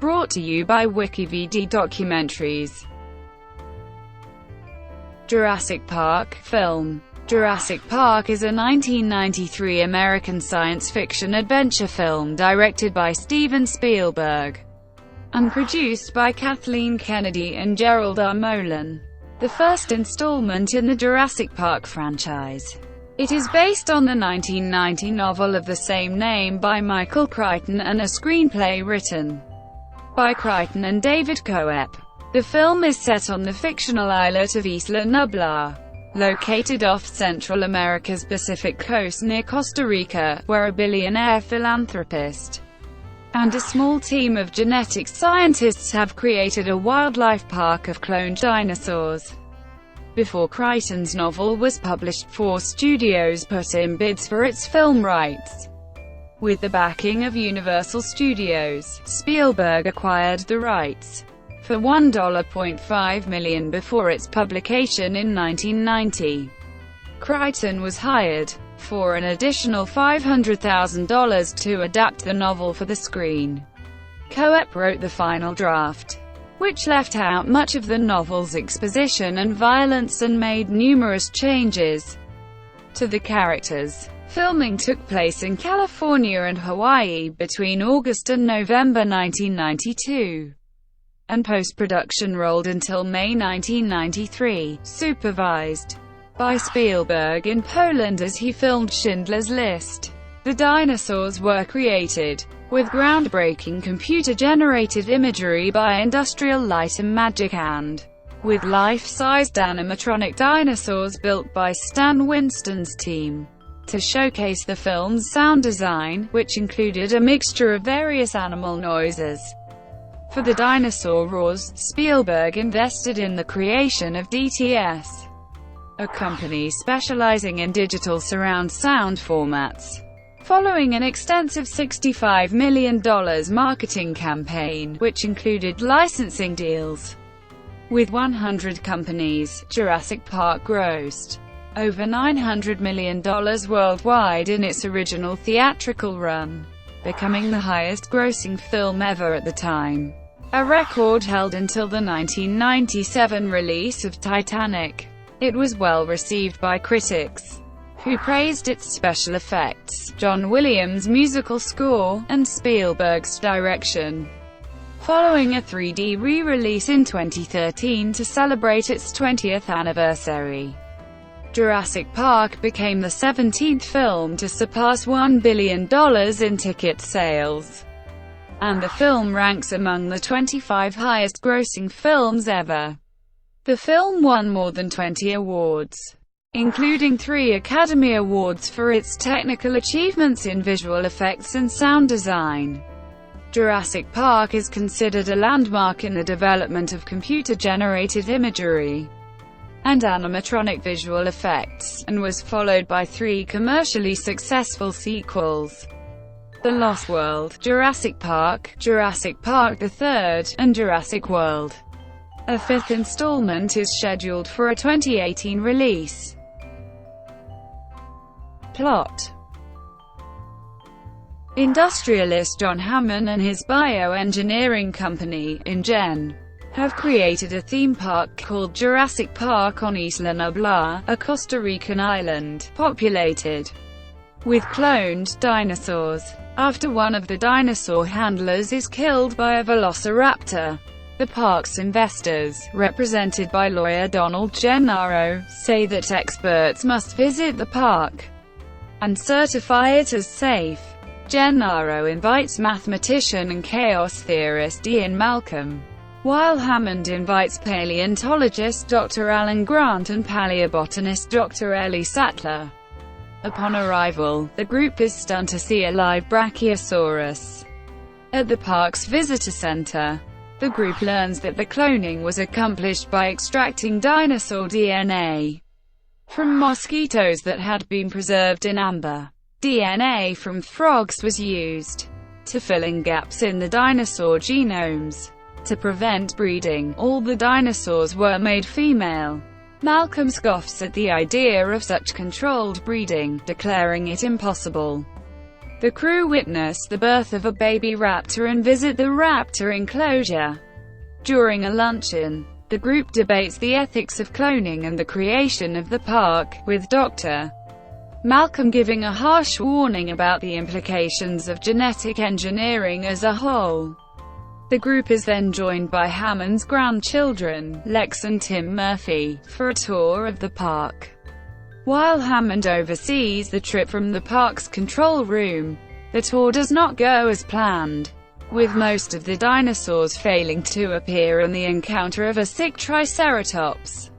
Brought to you by WikiVidi Documentaries. Jurassic Park film. Jurassic Park is a 1993 American science fiction adventure film directed by Steven Spielberg and produced by Kathleen Kennedy and Gerald R. Molan. The first installment in the Jurassic Park franchise. It is based on the 1990 novel of the same name by Michael Crichton and a screenplay written by Crichton and David Coep. The film is set on the fictional islet of Isla Nublar, located off Central America's Pacific coast near Costa Rica, where a billionaire philanthropist and a small team of genetics scientists have created a wildlife park of cloned dinosaurs. Before Crichton's novel was published, 4 studios put in bids for its film rights. With the backing of Universal Studios, Spielberg acquired the rights for $1.5 million before its publication in 1990. Crichton was hired for an additional $500,000 to adapt the novel for the screen. Coep wrote the final draft, which left out much of the novel's exposition and violence and made numerous changes to the characters. Filming took place in California and Hawaii between August and November 1992, and post-production rolled until May 1993, supervised by Spielberg in Poland as he filmed Schindler's List. The dinosaurs were created with groundbreaking computer-generated imagery by Industrial Light and Magic and with life-sized animatronic dinosaurs built by Stan Winston's team to showcase the film's sound design, which included a mixture of various animal noises. For the dinosaur roars, Spielberg invested in the creation of DTS, a company specializing in digital surround sound formats. Following an extensive $65 million marketing campaign, which included licensing deals with 100 companies, Jurassic Park grossed over $900 million worldwide in its original theatrical run, becoming the highest-grossing film ever at the time, a record held until the 1997 release of Titanic. It was well received by critics, who praised its special effects, John Williams' musical score, and Spielberg's direction. Following a 3D re-release in 2013 to celebrate its 20th anniversary, Jurassic Park became the 17th film to surpass $1 billion in ticket sales, and the film ranks among the 25 highest-grossing films ever. The film won more than 20 awards, including 3 Academy Awards for its technical achievements in visual effects and sound design. Jurassic Park is considered a landmark in the development of computer-generated imagery and animatronic visual effects, and was followed by 3 commercially successful sequels: The Lost World, Jurassic Park the Third, and Jurassic World. A 5th installment is scheduled for a 2018 release. Plot. Industrialist John Hammond and his bioengineering company, InGen, have created a theme park called Jurassic Park on Isla Nublar, a Costa Rican island, populated with cloned dinosaurs. After one of the dinosaur handlers is killed by a velociraptor, the park's investors, represented by lawyer Donald Gennaro, say that experts must visit the park and certify it as safe. Gennaro invites mathematician and chaos theorist Ian Malcolm, while Hammond invites paleontologist Dr. Alan Grant and paleobotanist Dr. Ellie Sattler. Upon arrival, the group is stunned to see a live Brachiosaurus at the park's visitor center. The group learns that the cloning was accomplished by extracting dinosaur DNA from mosquitoes that had been preserved in amber. DNA from frogs was used to fill in gaps in the dinosaur genomes. To prevent breeding, all the dinosaurs were made female. Malcolm scoffs at the idea of such controlled breeding, declaring it impossible. The crew witness the birth of a baby raptor and visit the raptor enclosure. During a luncheon, the group debates the ethics of cloning and the creation of the park, with Dr. Malcolm giving a harsh warning about the implications of genetic engineering as a whole. The group is then joined by Hammond's grandchildren, Lex and Tim Murphy, for a tour of the park. While Hammond oversees the trip from the park's control room, the tour does not go as planned, with most of the dinosaurs failing to appear and the encounter of a sick Triceratops.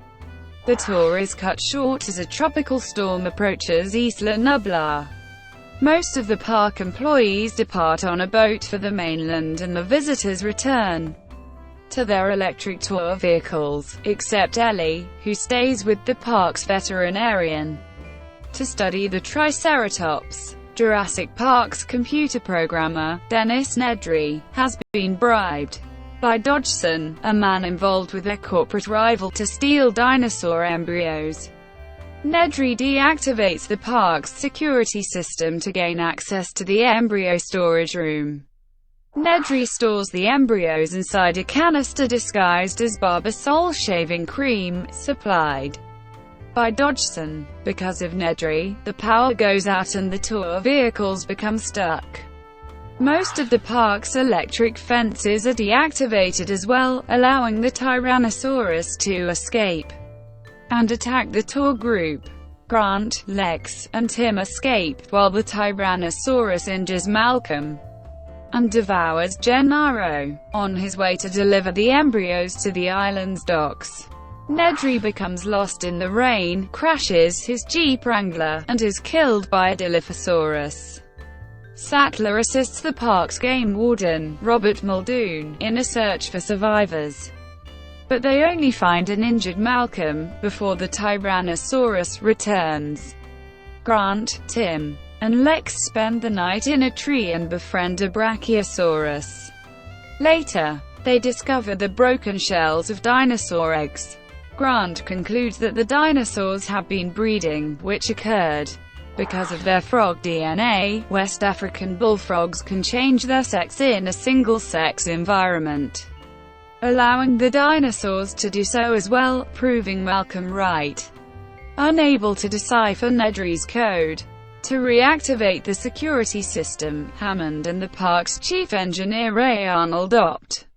The tour is cut short as a tropical storm approaches Isla Nublar. Most of the park employees depart on a boat for the mainland and the visitors return to their electric tour vehicles, except Ellie, who stays with the park's veterinarian to study the Triceratops. Jurassic Park's computer programmer, Dennis Nedry, has been bribed by Dodgson, a man involved with their corporate rival, to steal dinosaur embryos. Nedry deactivates the park's security system to gain access to the embryo storage room. Nedry stores the embryos inside a canister disguised as Barbasol shaving cream, supplied by Dodgson. Because of Nedry, the power goes out and the tour vehicles become stuck. Most of the park's electric fences are deactivated as well, allowing the Tyrannosaurus to escape and attack the tour group. Grant, Lex, and Tim escape, while the Tyrannosaurus injures Malcolm and devours Gennaro. On his way to deliver the embryos to the island's docks, Nedry becomes lost in the rain, crashes his Jeep Wrangler, and is killed by a Dilophosaurus. Sattler assists the park's game warden, Robert Muldoon, in a search for survivors, but they only find an injured Malcolm, before the Tyrannosaurus returns. Grant, Tim, and Lex spend the night in a tree and befriend a Brachiosaurus. Later, they discover the broken shells of dinosaur eggs. Grant concludes that the dinosaurs have been breeding, which occurred because of their frog DNA. West African bullfrogs can change their sex in a single-sex environment, allowing the dinosaurs to do so as well, proving Malcolm right. Unable to decipher Nedry's code to reactivate the security system, Hammond and the park's chief engineer Ray Arnold opt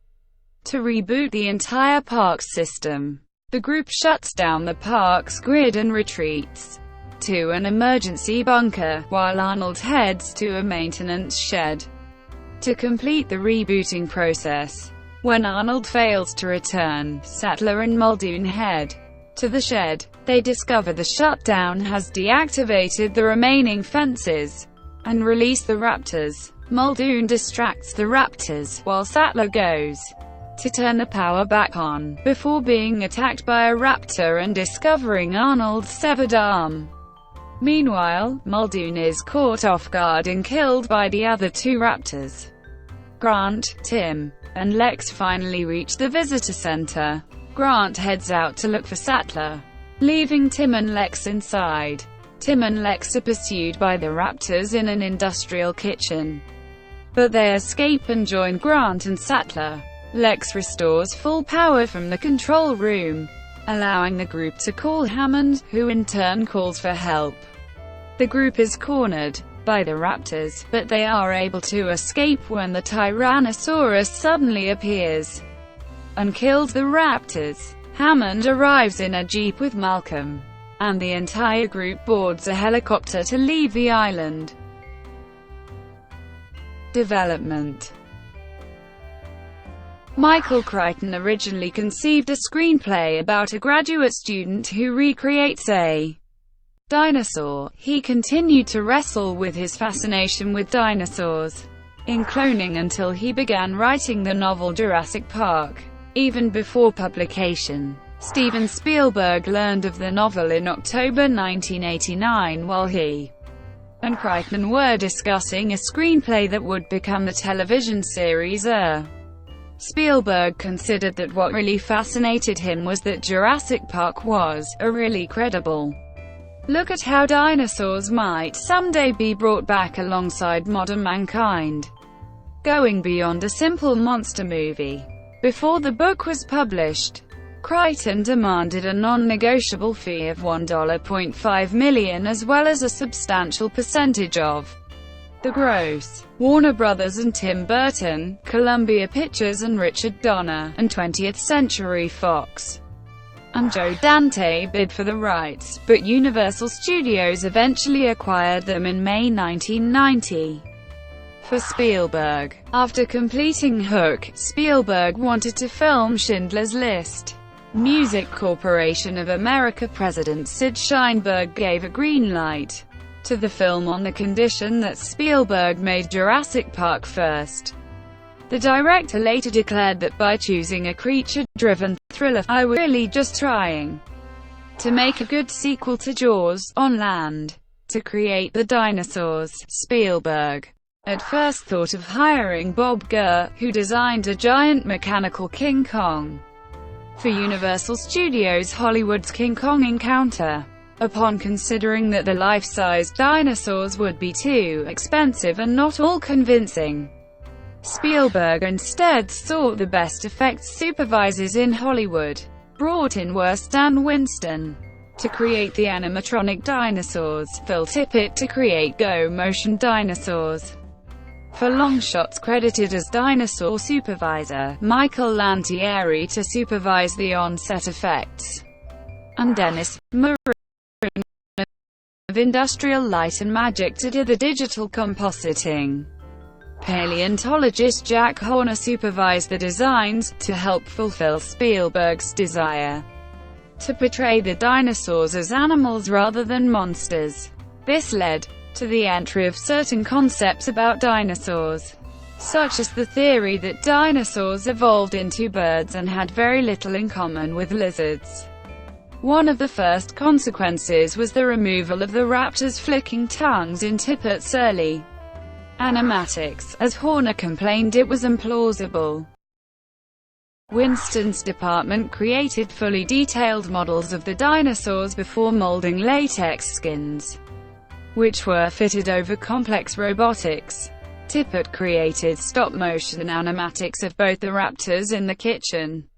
to reboot the entire park's system. The group shuts down the park's grid and retreats to an emergency bunker, while Arnold heads to a maintenance shed to complete the rebooting process. When Arnold fails to return, Sattler and Muldoon head to the shed. They discover the shutdown has deactivated the remaining fences and release the raptors. Muldoon distracts the raptors, while Sattler goes to turn the power back on, before being attacked by a raptor and discovering Arnold's severed arm. Meanwhile, Muldoon is caught off guard and killed by the other two raptors. Grant, Tim, and Lex finally reach the visitor center. Grant heads out to look for Sattler, leaving Tim and Lex inside. Tim and Lex are pursued by the raptors in an industrial kitchen, but they escape and join Grant and Sattler. Lex restores full power from the control room, allowing the group to call Hammond, who in turn calls for help. The group is cornered by the raptors, but they are able to escape when the Tyrannosaurus suddenly appears and kills the raptors. Hammond arrives in a jeep with Malcolm, and the entire group boards a helicopter to leave the island. Development. Michael Crichton originally conceived a screenplay about a graduate student who recreates a dinosaur. He continued to wrestle with his fascination with dinosaurs in cloning until he began writing the novel Jurassic Park. Even before publication, Steven Spielberg learned of the novel in October 1989 while he and Crichton were discussing a screenplay that would become the television series Spielberg considered that what really fascinated him was that Jurassic Park was a really credible look at how dinosaurs might someday be brought back alongside modern mankind, going beyond a simple monster movie. Before the book was published, Crichton demanded a non-negotiable fee of $1.5 million as well as a substantial percentage of the gross. Warner Brothers and Tim Burton, Columbia Pictures and Richard Donner, and 20th Century Fox and Joe Dante bid for the rights, but Universal Studios eventually acquired them in May 1990. For Spielberg, after completing Hook, Spielberg wanted to film Schindler's List. Music Corporation of America president Sid Sheinberg gave a green light to the film on the condition that Spielberg made Jurassic Park first. The director later declared that by choosing a creature-driven thriller, I was really just trying to make a good sequel to Jaws, on land. To create the dinosaurs, Spielberg at first thought of hiring Bob Gurr, who designed a giant mechanical King Kong for Universal Studios' Hollywood's King Kong Encounter. Upon considering that the life-sized dinosaurs would be too expensive and not all convincing, Spielberg instead sought the best effects supervisors in Hollywood. Brought in were Stan Winston to create the animatronic dinosaurs, Phil Tippett to create go-motion dinosaurs. For long shots credited as dinosaur supervisor, Michael Lantieri to supervise the on-set effects, and Dennis Marin of Industrial Light and Magic to do the digital compositing. Paleontologist Jack Horner supervised the designs, to help fulfill Spielberg's desire to portray the dinosaurs as animals rather than monsters. This led to the entry of certain concepts about dinosaurs, such as the theory that dinosaurs evolved into birds and had very little in common with lizards. One of the first consequences was the removal of the raptors' flicking tongues in Tippett's early animatics, as Horner complained it was implausible. Winston's department created fully detailed models of the dinosaurs before molding latex skins, which were fitted over complex robotics. Tippett created stop-motion animatics of both the raptors in the kitchen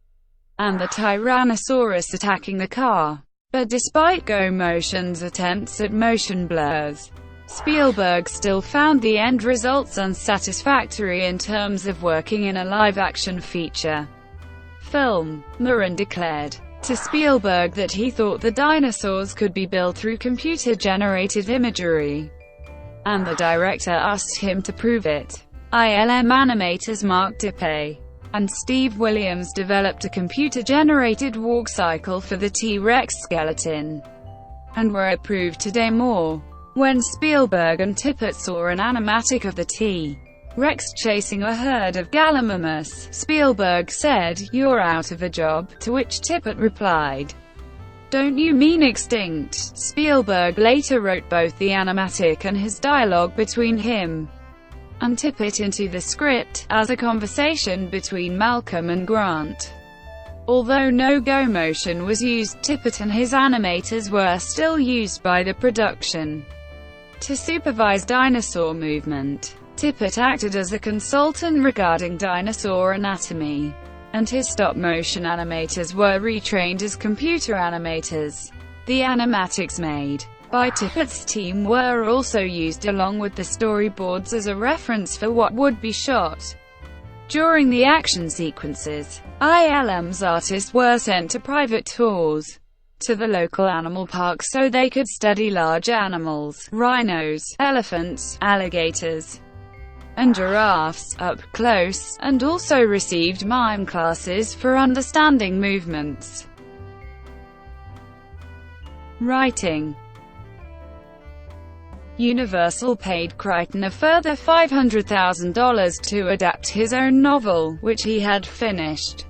and the Tyrannosaurus attacking the car. But despite Go-Motion's attempts at motion blurs, Spielberg still found the end results unsatisfactory in terms of working in a live-action feature film. Marin declared to Spielberg that he thought the dinosaurs could be built through computer-generated imagery, and the director asked him to prove it. ILM animators Mark Dippé and Steve Williams developed a computer-generated walk cycle for the T-Rex skeleton, and were approved to do more. When Spielberg and Tippett saw an animatic of the T-Rex chasing a herd of Gallimimus, Spielberg said, "You're out of a job," to which Tippett replied, "Don't you mean extinct?" Spielberg later wrote both the animatic and his dialogue between him and Tippett into the script, as a conversation between Malcolm and Grant. Although no Go-Motion was used, Tippett and his animators were still used by the production to supervise dinosaur movement. Tippett acted as a consultant regarding dinosaur anatomy, and his stop-motion animators were retrained as computer animators. The animatics made by Tippett's team were also used along with the storyboards as a reference for what would be shot during the action sequences. ILM's artists were sent to private tours to the local animal park so they could study large animals, rhinos, elephants, alligators, and giraffes, up close, and also received mime classes for understanding movements. Writing. Universal paid Crichton a further $500,000 to adapt his own novel, which he had finished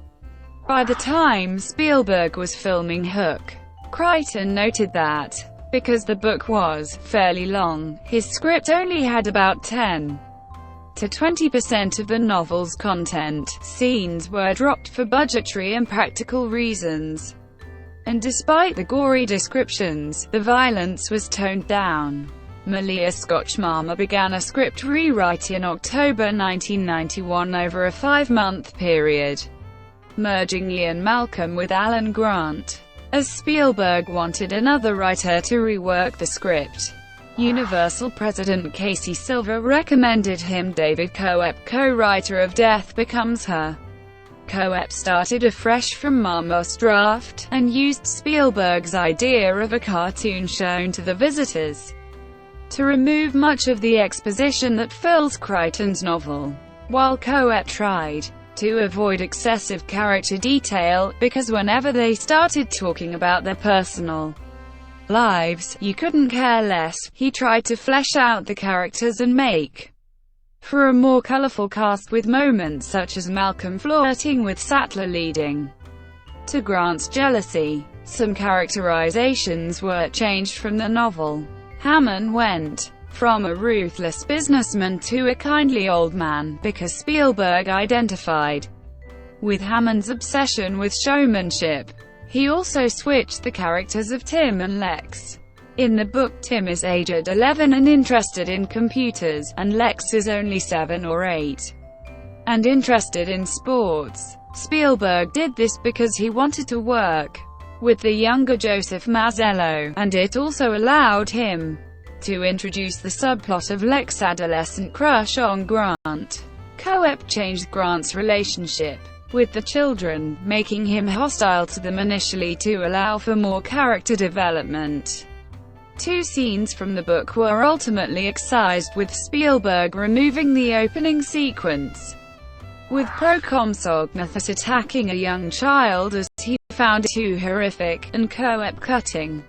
by the time Spielberg was filming Hook. Crichton noted that, because the book was fairly long, his script only had about 10 to 20% of the novel's content. Scenes were dropped for budgetary and practical reasons. and despite the gory descriptions, the violence was toned down. Malia Scotch-Mama began a script rewrite in October 1991 over a 5-month period, merging Ian Malcolm with Alan Grant, as Spielberg wanted another writer to rework the script. Universal president Casey Silver recommended him David Coep, co-writer of Death Becomes Her. Coep started afresh from Marmot's draft, and used Spielberg's idea of a cartoon shown to the visitors to remove much of the exposition that fills Crichton's novel, while Coep tried to avoid excessive character detail, because whenever they started talking about their personal lives, you couldn't care less. He tried to flesh out the characters and make for a more colorful cast, with moments such as Malcolm flirting with Sattler leading to Grant's jealousy. Some characterizations were changed from the novel. Hammond went from a ruthless businessman to a kindly old man, because Spielberg identified with Hammond's obsession with showmanship. He also switched the characters of Tim and Lex. In the book, Tim is aged 11 and interested in computers, and Lex is only 7 or 8 and interested in sports. Spielberg did this because he wanted to work with the younger Joseph Mazzello, and it also allowed him to introduce the subplot of Lex's adolescent crush on Grant. Coep changed Grant's relationship with the children, making him hostile to them initially to allow for more character development. 2 scenes from the book were ultimately excised, with Spielberg removing the opening sequence with Proconsul Gnathus attacking a young child as he found it too horrific, and Coep cutting,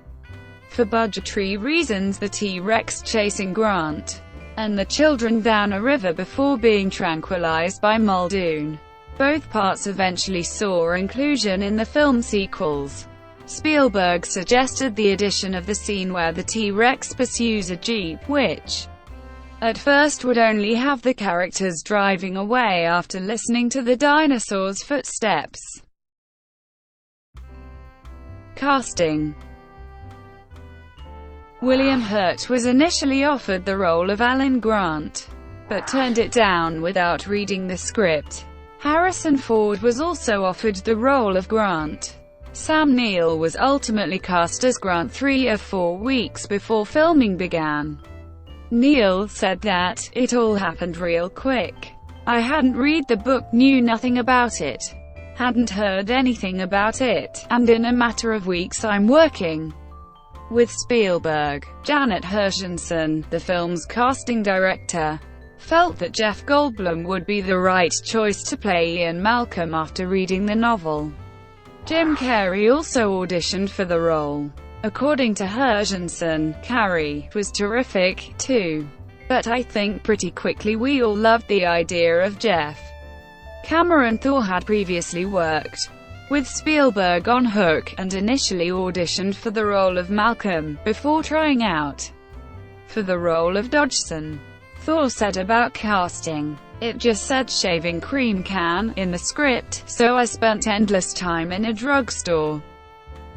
for budgetary reasons, the T-Rex chasing Grant and the children down a river before being tranquilized by Muldoon. Both parts eventually saw inclusion in the film sequels. Spielberg suggested the addition of the scene where the T-Rex pursues a Jeep, which at first would only have the characters driving away after listening to the dinosaurs' footsteps. Casting. William Hurt was initially offered the role of Alan Grant, but turned it down without reading the script. Harrison Ford was also offered the role of Grant. Sam Neill was ultimately cast as Grant 3 or 4 weeks before filming began. Neill said that, "It all happened real quick. I hadn't read the book, knew nothing about it, hadn't heard anything about it, and in a matter of weeks I'm working with Spielberg." Janet Hershenson, the film's casting director, felt that Jeff Goldblum would be the right choice to play Ian Malcolm after reading the novel. Jim Carrey also auditioned for the role. According to Hershenson, "Carrey was terrific, too. But I think pretty quickly we all loved the idea of Jeff." Cameron Thor had previously worked with Spielberg on Hook, and initially auditioned for the role of Malcolm, before trying out for the role of Dodgson. Thor said about casting, "It just said shaving cream can in the script, so I spent endless time in a drugstore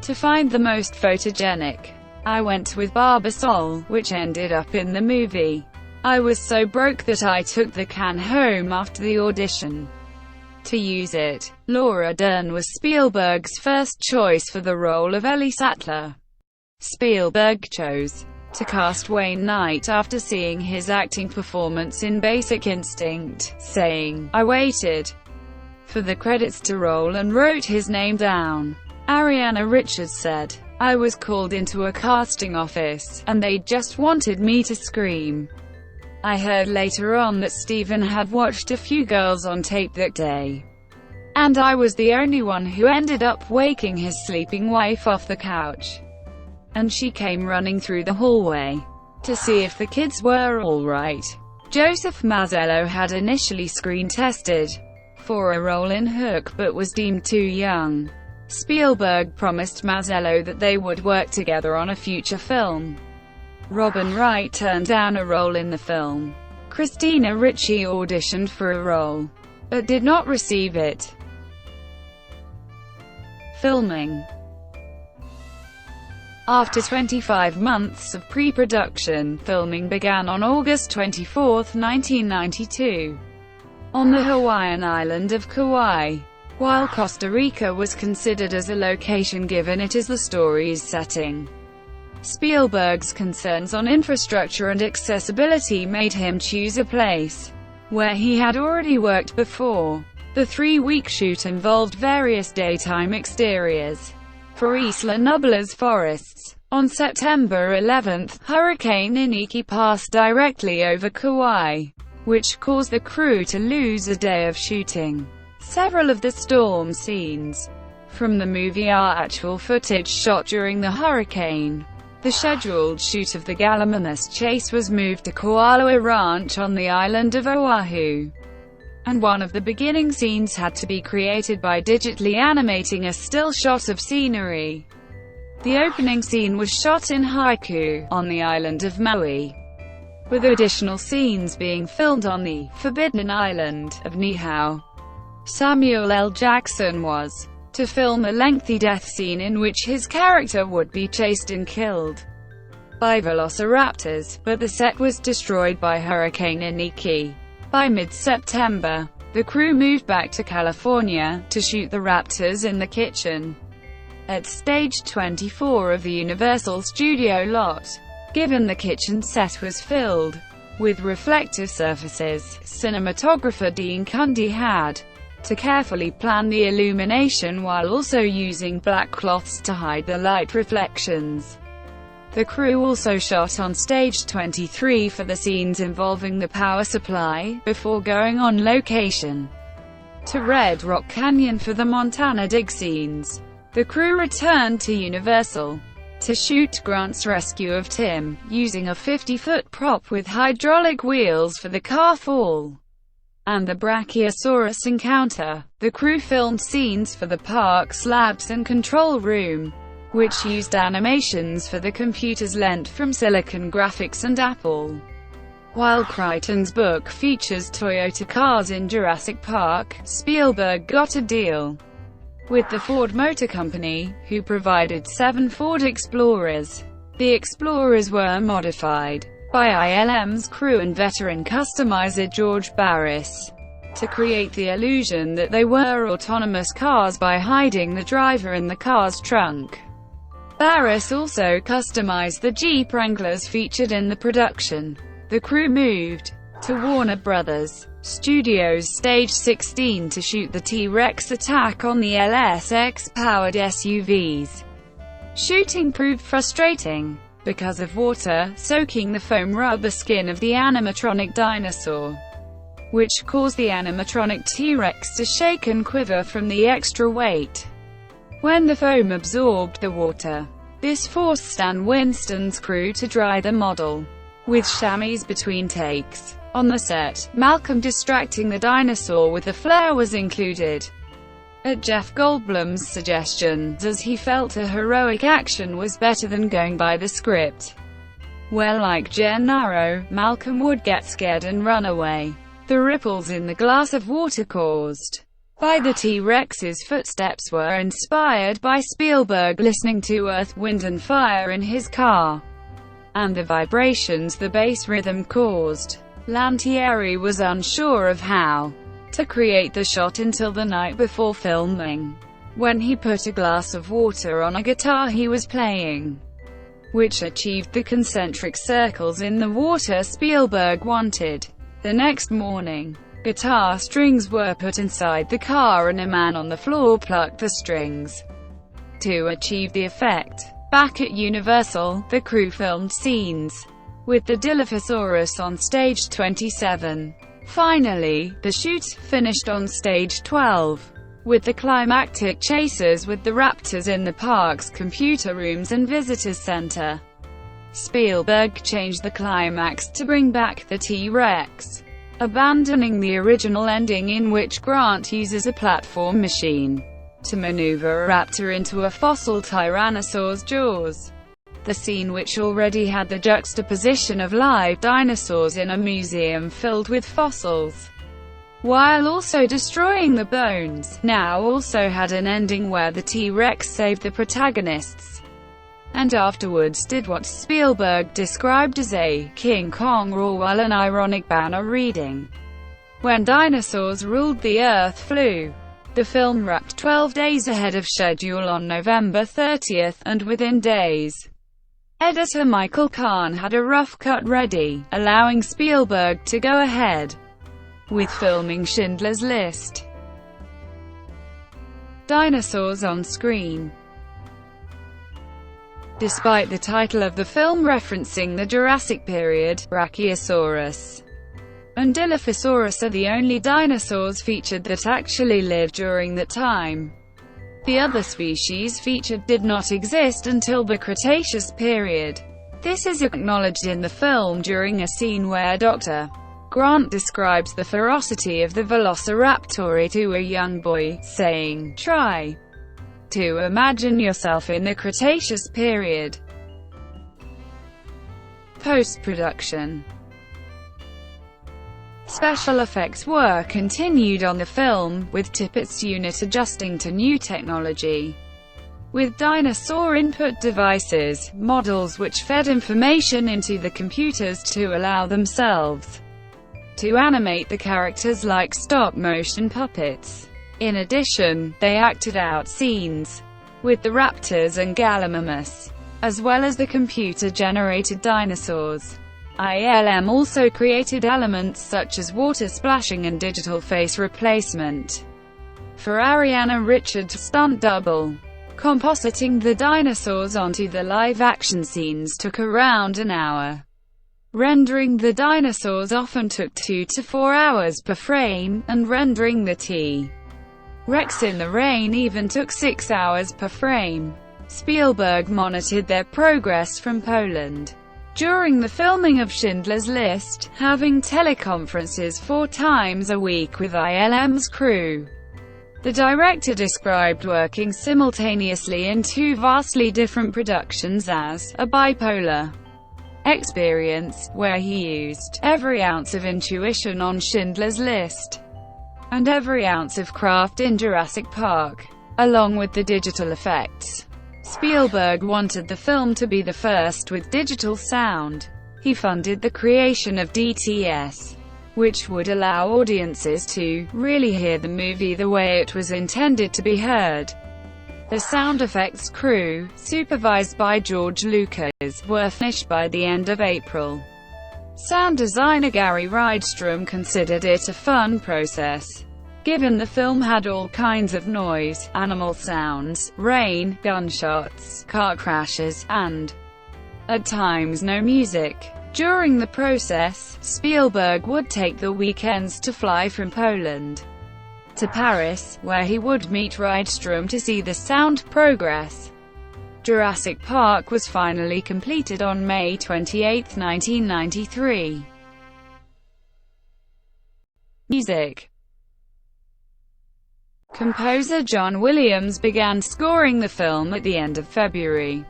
to find the most photogenic. I went with Barbasol, which ended up in the movie. I was so broke that I took the can home after the audition to use it." Laura Dern was Spielberg's first choice for the role of Ellie Sattler. Spielberg chose to cast Wayne Knight after seeing his acting performance in Basic Instinct, saying, "I waited for the credits to roll and wrote his name down." Ariana Richards said, "I was called into a casting office, and they just wanted me to scream. I heard later on that Steven had watched a few girls on tape that day, and I was the only one who ended up waking his sleeping wife off the couch, and she came running through the hallway to see if the kids were all right." Joseph Mazzello had initially screen tested for a role in Hook, but was deemed too young. Spielberg promised Mazzello that they would work together on a future film. Robin Wright turned down a role in the film. Christina Ricci auditioned for a role, but did not receive it. Filming. After 25 months of pre-production, filming began on August 24, 1992, on the Hawaiian island of Kauai. While Costa Rica was considered as a location given it is the story's setting, Spielberg's concerns on infrastructure and accessibility made him choose a place where he had already worked before. The 3-week shoot involved various daytime exteriors for Isla Nublar's forests. On September 11, Hurricane Iniki passed directly over Kauai, which caused the crew to lose a day of shooting. Several of the storm scenes from the movie are actual footage shot during the hurricane. The scheduled shoot of the Gallimimus chase was moved to Koalua Ranch on the island of Oahu, and one of the beginning scenes had to be created by digitally animating a still shot of scenery. The opening scene was shot in Haiku, on the island of Maui, with additional scenes being filmed on the Forbidden Island of Niihau. Samuel L. Jackson was to film a lengthy death scene in which his character would be chased and killed by velociraptors, but the set was destroyed by Hurricane Iniki. By mid-September, the crew moved back to California to shoot the raptors in the kitchen at Stage 24 of the Universal Studio lot. Given the kitchen set was filled with reflective surfaces, cinematographer Dean Cundy had to carefully plan the illumination while also using black cloths to hide the light reflections. The crew also shot on Stage 23 for the scenes involving the power supply, before going on location to Red Rock Canyon for the Montana dig scenes. The crew returned to Universal to shoot Grant's rescue of Tim, using a 50-foot prop with hydraulic wheels for the car fall and the Brachiosaurus encounter. The crew filmed scenes for the park's labs and control room, which used animations for the computers lent from Silicon Graphics and Apple. While Crichton's book features Toyota cars in Jurassic Park, Spielberg got a deal with the Ford Motor Company, who provided 7 Ford Explorers. The Explorers were modified by ILM's crew and veteran customizer George Barris to create the illusion that they were autonomous cars by hiding the driver in the car's trunk. Barris also customized the Jeep Wranglers featured in the production. The crew moved to Warner Brothers Studios Stage 16 to shoot the T-Rex attack on the LSX-powered SUVs. Shooting proved frustrating because of water soaking the foam rubber skin of the animatronic dinosaur, which caused the animatronic T-Rex to shake and quiver from the extra weight. When the foam absorbed the water, this forced Stan Winston's crew to dry the model with chamois between takes. On the set, Malcolm distracting the dinosaur with a flare was included at Jeff Goldblum's suggestion, as he felt a heroic action was better than going by the script, where, like Gennaro, Malcolm would get scared and run away. The ripples in the glass of water caused by the T-Rex's footsteps were inspired by Spielberg listening to Earth, Wind and Fire in his car, and the vibrations the bass rhythm caused. Lantieri was unsure of how to create the shot until the night before filming, when he put a glass of water on a guitar he was playing, which achieved the concentric circles in the water Spielberg wanted. The next morning, guitar strings were put inside the car and a man on the floor plucked the strings to achieve the effect. Back at Universal, the crew filmed scenes with the Dilophosaurus on Stage 27. Finally, the shoot finished on Stage 12, with the climactic chases with the raptors in the park's computer rooms and visitors center. Spielberg changed the climax to bring back the T-Rex, abandoning the original ending in which Grant uses a platform machine to maneuver a raptor into a fossil Tyrannosaur's jaws. The scene, which already had the juxtaposition of live dinosaurs in a museum filled with fossils, while also destroying the bones, now also had an ending where the T-Rex saved the protagonists and afterwards did what Spielberg described as a King Kong roar while an ironic banner reading, "When dinosaurs ruled the earth" flew. The film wrapped 12 days ahead of schedule on November 30, and within days, editor Michael Kahn had a rough cut ready, allowing Spielberg to go ahead with filming Schindler's List. Dinosaurs on screen. Despite the title of the film referencing the Jurassic period, Brachiosaurus and Dilophosaurus are the only dinosaurs featured that actually lived during that time. The other species featured did not exist until the Cretaceous period. This is acknowledged in the film during a scene where Dr. Grant describes the ferocity of the velociraptor to a young boy, saying, "Try to imagine yourself in the Cretaceous period." Post-production. Special effects were continued on the film, with Tippett's unit adjusting to new technology. With dinosaur input devices, models which fed information into the computers to allow themselves to animate the characters like stop-motion puppets. In addition, they acted out scenes with the raptors and Gallimimus, as well as the computer-generated dinosaurs. ILM also created elements such as water splashing and digital face replacement for Ariana Richards' stunt double. Compositing the dinosaurs onto the live-action scenes took around an hour. Rendering the dinosaurs often took 2 to 4 hours per frame, and rendering the T-Rex in the rain even took 6 hours per frame. Spielberg monitored their progress from Poland during the filming of Schindler's List, having teleconferences 4 times a week with ILM's crew. The director described working simultaneously in 2 vastly different productions as a bipolar experience, where he used every ounce of intuition on Schindler's List and every ounce of craft in Jurassic Park, along with the digital effects. Spielberg wanted the film to be the first with digital sound. He funded the creation of DTS, which would allow audiences to really hear the movie the way it was intended to be heard. The sound effects crew, supervised by George Lucas, were finished by the end of April. Sound designer Gary Rydstrom considered it a fun process, given the film had all kinds of noise, animal sounds, rain, gunshots, car crashes, and, at times, no music. During the process, Spielberg would take the weekends to fly from Poland to Paris, where he would meet Rydstrom to see the sound progress. Jurassic Park was finally completed on May 28, 1993. Music. Composer John Williams began scoring the film at the end of February,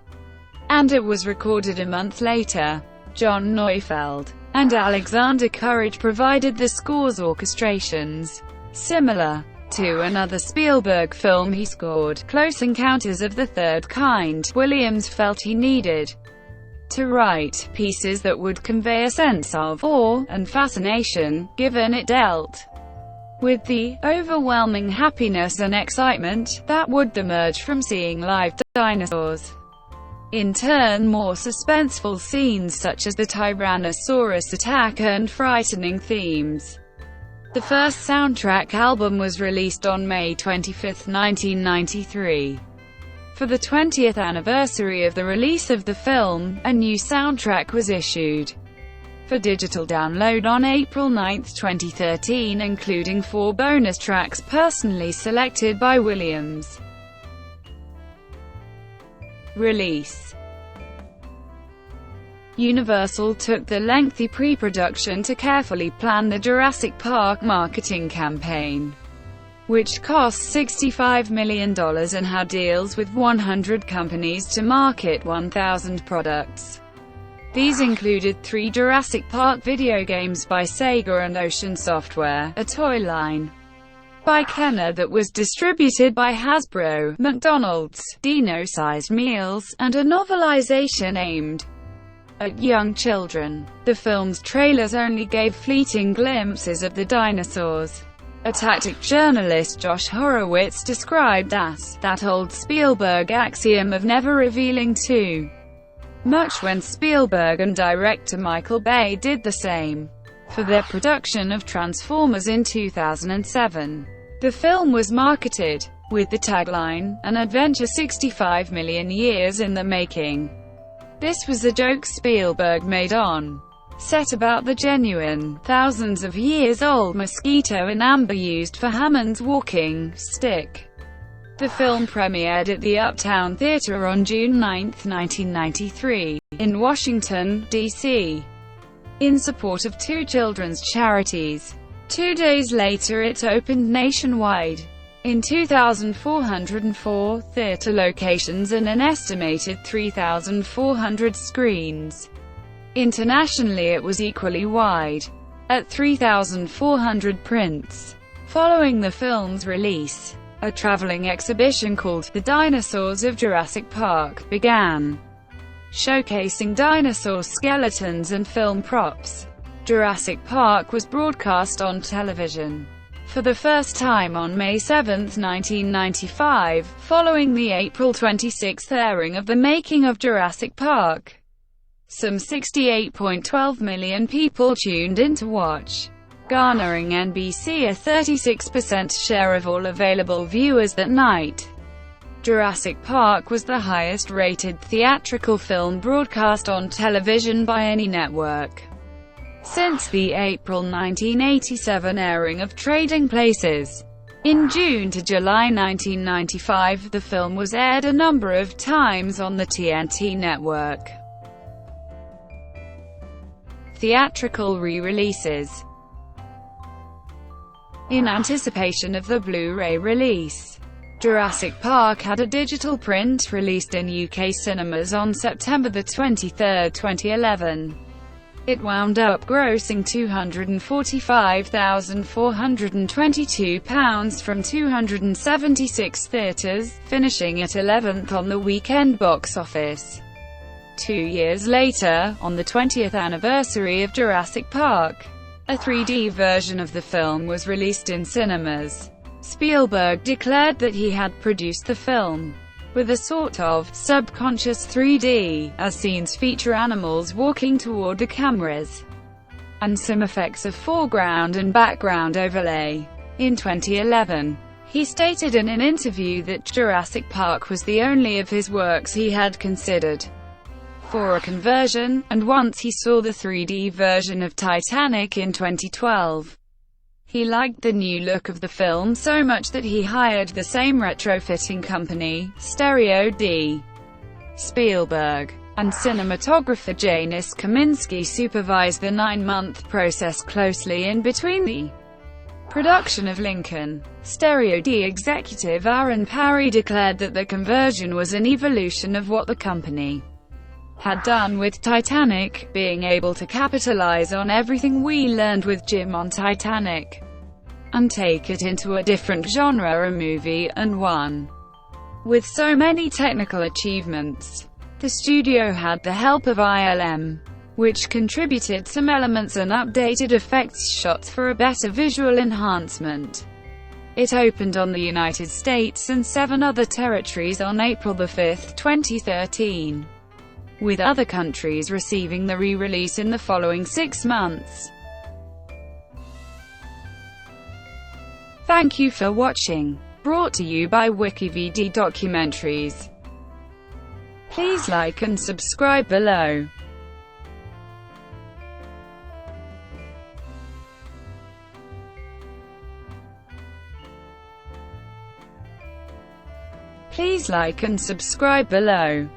and it was recorded a month later. John Neufeld and Alexander Courage provided the score's orchestrations. Similar to another Spielberg film he scored, Close Encounters of the Third Kind, Williams felt he needed to write pieces that would convey a sense of awe and fascination, given it dealt with the overwhelming happiness and excitement that would emerge from seeing live dinosaurs. In turn, more suspenseful scenes such as the Tyrannosaurus attack earned frightening themes. The first soundtrack album was released on May 25, 1993. For the 20th anniversary of the release of the film, a new soundtrack was issued for digital download on April 9, 2013, including 4 bonus tracks personally selected by Williams. Release. Universal took the lengthy pre-production to carefully plan the Jurassic Park marketing campaign, which cost $65 million and had deals with 100 companies to market 1,000 products. These included 3 Jurassic Park video games by Sega and Ocean Software, a toy line by Kenner that was distributed by Hasbro, McDonald's, Dino-sized meals, and a novelization aimed at young children. The film's trailers only gave fleeting glimpses of the dinosaurs. A tactic journalist, Josh Horowitz, described as that old Spielberg axiom of never revealing too much when Spielberg and director Michael Bay did the same for their production of Transformers in 2007. The film was marketed with the tagline, "An adventure 65 million years in the making." This was a joke Spielberg made on set about the genuine, thousands of years old mosquito in amber used for Hammond's walking stick. The film premiered at the Uptown Theater on June 9, 1993, in Washington, D.C., in support of two children's charities. 2 days later it opened nationwide in 2,404 theater locations and an estimated 3,400 screens. Internationally it was equally wide, at 3,400 prints. Following the film's release, a traveling exhibition called The Dinosaurs of Jurassic Park began, showcasing dinosaur skeletons and film props. Jurassic Park was broadcast on television for the first time on May 7, 1995, following the April 26 airing of The Making of Jurassic Park. Some 68.12 million people tuned in to watch, garnering NBC a 36% share of all available viewers that night. Jurassic Park was the highest-rated theatrical film broadcast on television by any network since the April 1987 airing of Trading Places. In June to July 1995, the film was aired a number of times on the TNT network. Theatrical re-releases. In anticipation of the Blu-ray release, Jurassic Park had a digital print released in UK cinemas on September 23, 2011. It wound up grossing £245,422 from 276 theatres, finishing at 11th on the weekend box office. 2 years later, on the 20th anniversary of Jurassic Park, a 3D version of the film was released in cinemas. Spielberg declared that he had produced the film with a sort of subconscious 3D, as scenes feature animals walking toward the cameras, and some effects of foreground and background overlay. In 2011, he stated in an interview that Jurassic Park was the only of his works he had considered for a conversion, and once he saw the 3D version of Titanic in 2012. He liked the new look of the film so much that he hired the same retrofitting company, Stereo D. Spielberg and cinematographer Janusz Kaminski supervised the 9-month process closely in between the production of Lincoln. Stereo D executive Aaron Parry declared that the conversion was an evolution of what the company had done with Titanic, being able to capitalize on everything we learned with Jim on Titanic, and take it into a different genre, a movie, and one with so many technical achievements. The studio had the help of ILM, which contributed some elements and updated effects shots for a better visual enhancement. It opened on the United States and 7 other territories on April 5, 2013. With other countries receiving the re-release in the following 6 months. Thank you for watching. Brought to you by WikiVidi Documentaries. Please like and subscribe below. Please like and subscribe below.